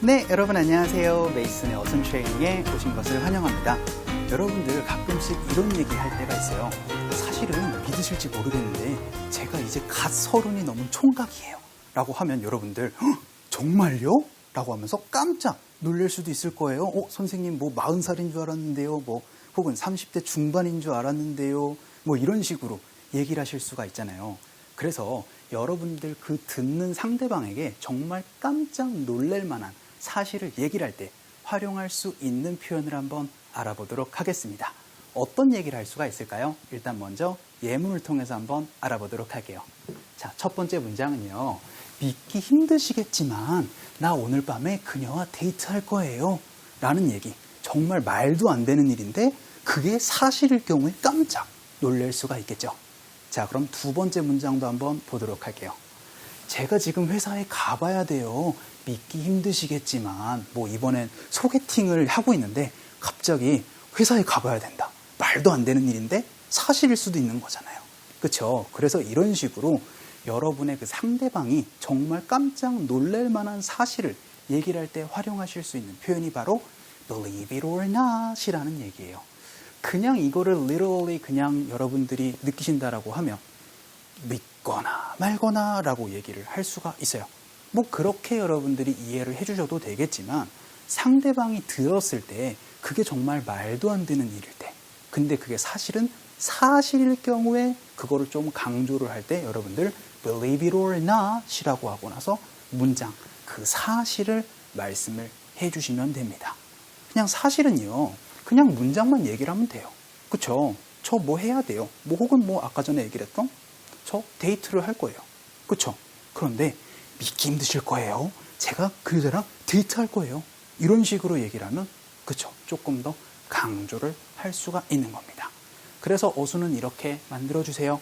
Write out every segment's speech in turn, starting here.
네, 여러분 안녕하세요. 메이슨의 어순 트레이닝에 오신 것을 환영합니다. 여러분들 가끔씩 이런 얘기 할 때가 있어요. 사실은 믿으실지 모르겠는데 제가 이제 갓 30이 넘은 총각이에요. 라고 하면 여러분들 정말요? 라고 하면서 깜짝 놀랄 수도 있을 거예요. 선생님 뭐 40살인 줄 알았는데요. 혹은 30대 중반인 줄 알았는데요. 이런 식으로 얘기를 하실 수가 있잖아요. 그래서 여러분들 그 듣는 상대방에게 정말 깜짝 놀랄 만한 사실을 얘기를 할 때 활용할 수 있는 표현을 한번 알아보도록 하겠습니다. 어떤 얘기를 할 수가 있을까요? 일단 먼저 예문을 통해서 한번 알아보도록 할게요. 자, 첫 번째 문장은요. 믿기 힘드시겠지만 나 오늘 밤에 그녀와 데이트할 거예요. 라는 얘기. 정말 말도 안 되는 일인데 그게 사실일 경우에 깜짝 놀랄 수가 있겠죠. 자, 그럼 두 번째 문장도 한번 보도록 할게요. 제가 지금 회사에 가봐야 돼요. 믿기 힘드시겠지만 이번엔 소개팅을 하고 있는데 갑자기 회사에 가봐야 된다. 말도 안 되는 일인데 사실일 수도 있는 거잖아요. 그렇죠? 그래서 이런 식으로 여러분의 그 상대방이 정말 깜짝 놀랄 만한 사실을 얘기를 할 때 활용하실 수 있는 표현이 바로 believe it or not 이라는 얘기예요. 그냥 이거를 literally 그냥 여러분들이 느끼신다라고 하면 믿거나 말거나 라고 얘기를 할 수가 있어요. 그렇게 여러분들이 이해를 해주셔도 되겠지만 상대방이 들었을 때 그게 정말 말도 안 되는 일일 때 근데 그게 사실은 사실일 경우에 그거를 좀 강조를 할 때 여러분들 believe it or not 이라고 하고 나서 문장 그 사실을 말씀을 해주시면 됩니다. 그냥 사실은요 그냥 문장만 얘기를 하면 돼요. 그쵸? 저 뭐 해야 돼요. 혹은 아까 전에 얘기를 했던 저 데이트를 할 거예요. 그쵸? 그런데 믿기 힘드실 거예요. 제가 그 여자랑 데이트할 거예요. 이런 식으로 얘기를 하면 그쵸? 조금 더 강조를 할 수가 있는 겁니다. 그래서 어순은 이렇게 만들어주세요.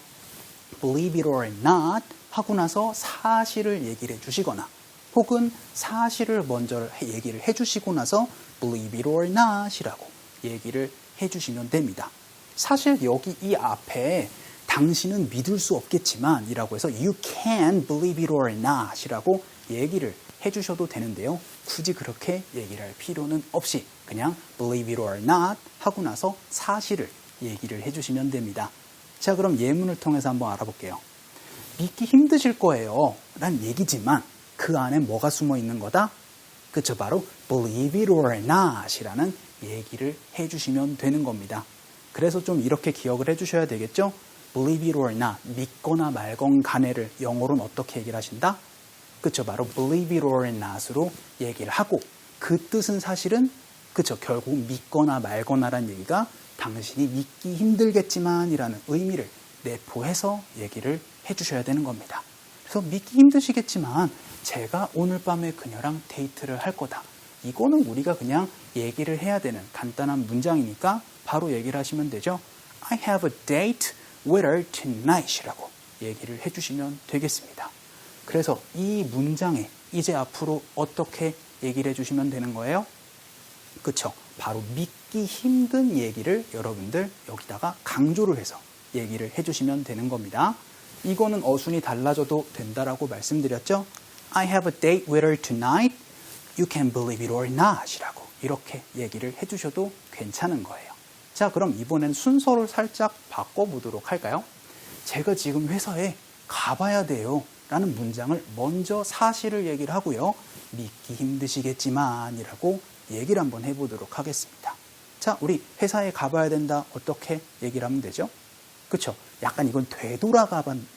believe it or not 하고 나서 사실을 얘기를 해주시거나 혹은 사실을 먼저 얘기를 해주시고 나서 believe it or not 이라고 얘기를 해주시면 됩니다. 사실 여기 이 앞에 당신은 믿을 수 없겠지만 이라고 해서 you can believe it or not 이라고 얘기를 해주셔도 되는데요. 굳이 그렇게 얘기를 할 필요는 없이 그냥 believe it or not 하고 나서 사실을 얘기를 해주시면 됩니다. 자, 그럼 예문을 통해서 한번 알아볼게요. 믿기 힘드실 거예요 라는 얘기지만 그 안에 뭐가 숨어 있는 거다? 그쵸, 바로 believe it or not 이라는 얘기를 해주시면 되는 겁니다. 그래서 좀 이렇게 기억을 해주셔야 되겠죠? believe it or not, 믿거나 말건 간에를 영어로는 어떻게 얘기를 하신다? 그쵸, 바로 believe it or not으로 얘기를 하고 그 뜻은 사실은 그쵸, 결국 믿거나 말거나라는 얘기가 당신이 믿기 힘들겠지만 이라는 의미를 내포해서 얘기를 해주셔야 되는 겁니다. 그래서 믿기 힘드시겠지만 제가 오늘 밤에 그녀랑 데이트를 할 거다. 이거는 우리가 그냥 얘기를 해야 되는 간단한 문장이니까 바로 얘기를 하시면 되죠. I have a date with her tonight 이라고 얘기를 해주시면 되겠습니다. 그래서 이 문장에 이제 앞으로 어떻게 얘기를 해주시면 되는 거예요? 그쵸? 바로 믿기 힘든 얘기를 여러분들 여기다가 강조를 해서 얘기를 해주시면 되는 겁니다. 이거는 어순이 달라져도 된다라고 말씀드렸죠? I have a date with her tonight. You can believe it or not 이라고 이렇게 얘기를 해주셔도 괜찮은 거예요. 자, 그럼 이번엔 순서를 살짝 바꿔보도록 할까요? 제가 지금 회사에 가봐야 돼요 라는 문장을 먼저 사실을 얘기를 하고요. 믿기 힘드시겠지만 이라고 얘기를 한번 해보도록 하겠습니다. 자, 우리 회사에 가봐야 된다. 어떻게 얘기를 하면 되죠? 그쵸? 약간 이건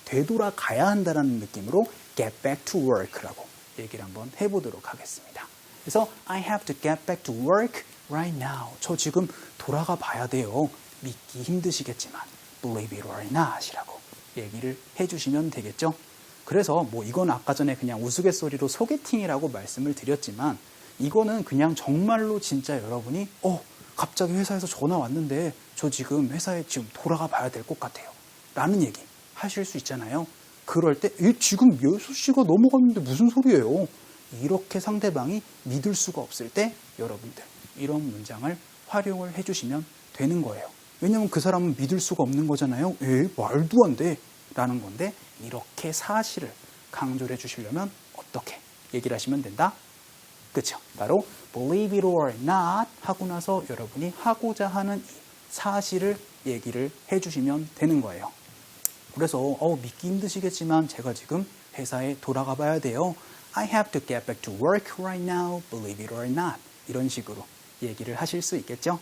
되돌아가야 한다는 느낌으로 get back to work라고 얘기를 한번 해보도록 하겠습니다. 그래서 I have to get back to work right now. 저 지금 돌아가 봐야 돼요. 믿기 힘드시겠지만 believe it or not 이라고 얘기를 해주시면 되겠죠? 그래서 이건 아까 전에 그냥 우스갯소리로 소개팅이라고 말씀을 드렸지만 이거는 그냥 정말로 진짜 여러분이 갑자기 회사에서 전화 왔는데 저 지금 회사에 지금 돌아가 봐야 될 것 같아요 라는 얘기 하실 수 있잖아요. 그럴 때 지금 6시가 넘어갔는데 무슨 소리예요? 이렇게 상대방이 믿을 수가 없을 때 여러분들 이런 문장을 활용을 해주시면 되는 거예요. 왜냐하면 그 사람은 믿을 수가 없는 거잖아요. 말도 안 돼 라는 건데 이렇게 사실을 강조를 해주시려면 어떻게 얘기를 하시면 된다? 그쵸? 바로 believe it or not 하고 나서 여러분이 하고자 하는 이 사실을 얘기를 해주시면 되는 거예요. 그래서 믿기 힘드시겠지만 제가 지금 회사에 돌아가 봐야 돼요. I have to get back to work right now, believe it or not. 이런 식으로 얘기를 하실 수 있겠죠?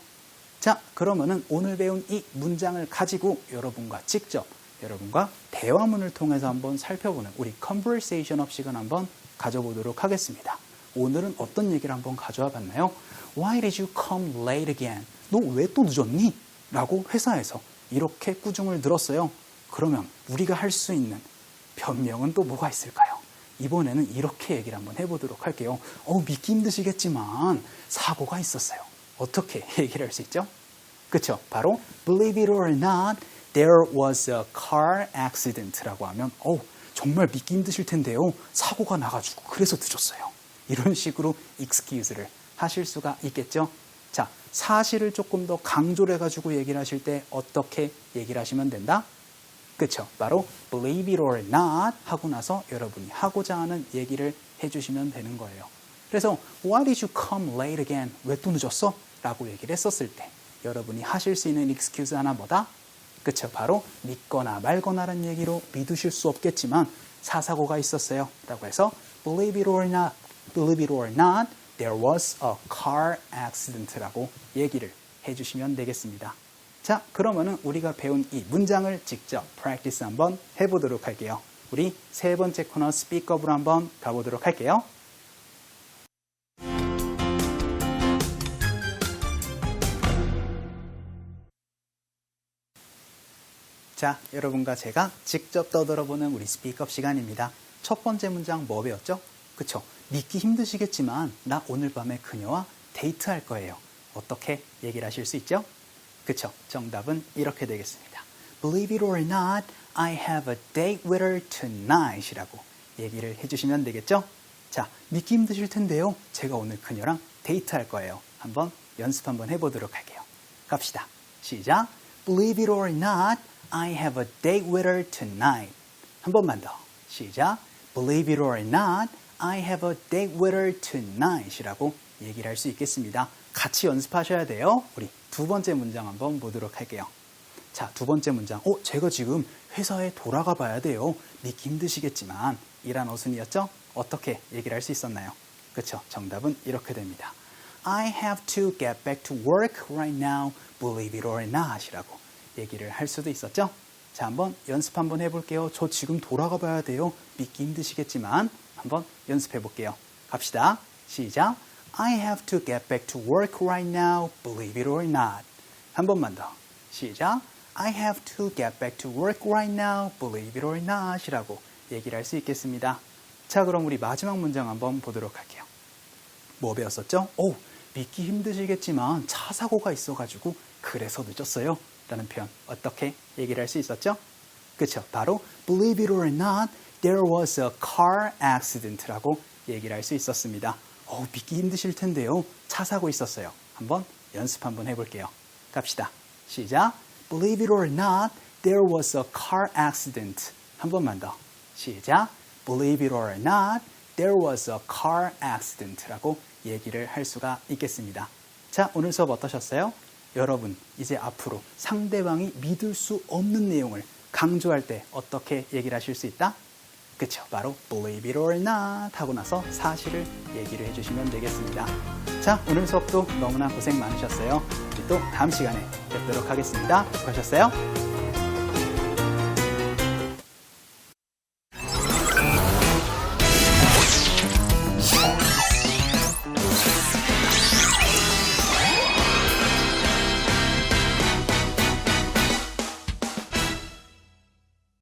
자, 그러면은 오늘 배운 이 문장을 가지고 여러분과 직접 여러분과 대화문을 통해서 한번 살펴보는 우리 conversation 업 시간 한번 가져보도록 하겠습니다. 오늘은 어떤 얘기를 한번 가져와 봤나요? Why did you come late again? 너 왜 또 늦었니? 라고 회사에서 이렇게 꾸중을 들었어요. 그러면 우리가 할 수 있는 변명은 또 뭐가 있을까요? 이번에는 이렇게 얘기를 한번 해보도록 할게요. 믿기 힘드시겠지만 사고가 있었어요. 어떻게 얘기를 할 수 있죠? 그쵸? 바로 believe it or not, there was a car accident라고 하면 정말 믿기 힘드실 텐데요. 사고가 나가지고 그래서 늦었어요. 이런 식으로 excuse를 하실 수가 있겠죠? 자, 사실을 조금 더 강조를 해가지고 얘기를 하실 때 어떻게 얘기를 하시면 된다? 그쵸? 바로 believe it or not 하고 나서 여러분이 하고자 하는 얘기를 해주시면 되는 거예요. 그래서 Why did you come late again? 왜 또 늦었어? 라고 얘기를 했었을 때 여러분이 하실 수 있는 excuse 하나 뭐다? 그쵸? 바로 믿거나 말거나라는 얘기로 믿으실 수 없겠지만 사고가 있었어요. 라고 해서 believe it or not, there was a car accident라고 얘기를 해주시면 되겠습니다. 자, 그러면은 우리가 배운 이 문장을 직접 practice 한번 해보도록 할게요. 우리 세 번째 코너 Speak Up으로 한번 가보도록 할게요. 자, 여러분과 제가 직접 떠들어보는 우리 Speak Up 시간입니다. 첫 번째 문장 뭐 배웠죠? 그쵸? 믿기 힘드시겠지만 나 오늘 밤에 그녀와 데이트할 거예요. 어떻게 얘기를 하실 수 있죠? 그쵸? 정답은 이렇게 되겠습니다. Believe it or not, I have a date with her tonight 이라고 얘기를 해주시면 되겠죠? 자, 믿기 힘드실 텐데요. 제가 오늘 그녀랑 데이트할 거예요. 한번 연습 한번 해보도록 할게요. 갑시다. 시작. Believe it or not, I have a date with her tonight. 한 번만 더. 시작. Believe it or not, I have a date with her tonight 이라고 얘기를 할 수 있겠습니다. 같이 연습하셔야 돼요. 우리 두 번째 문장 한번 보도록 할게요. 자, 두 번째 문장. 제가 지금 회사에 돌아가 봐야 돼요. 믿기 힘드시겠지만 이란 어순이었죠? 어떻게 얘기를 할 수 있었나요? 그쵸? 정답은 이렇게 됩니다. I have to get back to work right now, believe it or not 이라고 얘기를 할 수도 있었죠? 자, 한번 연습 한번 해볼게요. 저 지금 돌아가 봐야 돼요. 믿기 힘드시겠지만 한번 연습해 볼게요. 갑시다. 시작. I have to get back to work right now, believe it or not. 한 번만 더. 시작. I have to get back to work right now, believe it or not 이라고 얘기를 할 수 있겠습니다. 자, 그럼 우리 마지막 문장 한번 보도록 할게요. 뭐 배웠었죠? 믿기 힘드시겠지만 차 사고가 있어가지고 그래서 늦었어요. 라는 표현 어떻게 얘기를 할 수 있었죠? 그쵸? 바로 believe it or not, there was a car accident라고 얘기를 할 수 있었습니다. 믿기 힘드실 텐데요. 차 사고 있었어요. 한번 연습 한번 해볼게요. 갑시다. 시작. Believe it or not, there was a car accident. 한 번만 더. 시작. Believe it or not, there was a car accident라고 얘기를 할 수가 있겠습니다. 자, 오늘 수업 어떠셨어요? 여러분, 이제 앞으로 상대방이 믿을 수 없는 내용을 강조할 때 어떻게 얘기를 하실 수 있다? 그쵸? 바로 believe it or not 하고 나서 사실을 얘기를 해주시면 되겠습니다. 자, 오늘 수업도 너무나 고생 많으셨어요. 우리 또 다음 시간에 뵙도록 하겠습니다. 수고하셨어요.